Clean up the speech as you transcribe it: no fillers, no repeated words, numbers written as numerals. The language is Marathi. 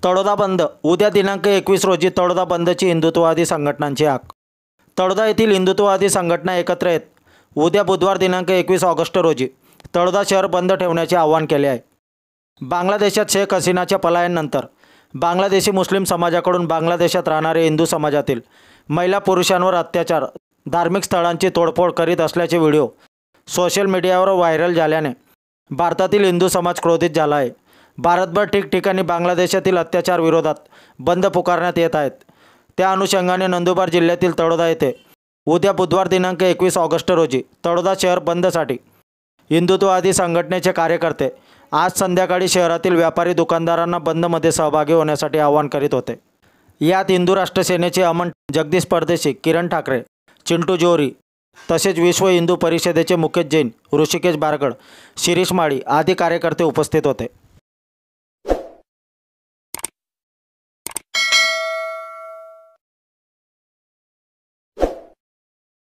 तळोदा बंद उद्या दिनांक 21 रोजी तळोदा बंदची हिंदुत्ववादी संघटनांची हाक। तळोदा येथील हिंदुत्ववादी संघटना एकत्र येत उद्या बुधवार दिनांक 21 ऑगस्ट रोजी तळोदा शहर बंद ठेवण्याचे आवाहन केले आहे। बांगलादेशात शेख हसीनाच्या पलायनानंतर बांगलादेशी मुस्लिम समाजाकडून बांगलादेशात राहणारे हिंदू समाजातील महिला पुरुषांवर अत्याचार, धार्मिक स्थळांची तोडफोड करीत असल्याचे व्हिडिओ सोशल मीडियावर व्हायरल झाल्याने भारतातील हिंदू समाज क्रोधित झाला आहे। भारतभर ठिकठिकाणी बांगलादेशातील अत्याचार विरोधात बंद पुकारण्यात येत आहेत। त्या अनुषंगाने नंदुरबार जिल्ह्यातील तळोदा येथे उद्या बुधवार दिनांक 21 ऑगस्ट रोजी तळोदा शहर बंदसाठी हिंदुत्ववादी संघटनेचे कार्यकर्ते आज संध्याकाळी शहरातील व्यापारी दुकानदारांना बंदमध्ये सहभागी होण्यासाठी आवाहन करीत होते। यात हिंदू राष्ट्र सेनेचे अमन जगदीश परदेशी, किरण ठाकरे, चिंटू जोहरी तसेच विश्व हिंदू परिषदेचे मुकेश जैन, ऋषिकेश बारगड, शिरीष माळी आदी कार्यकर्ते उपस्थित होते।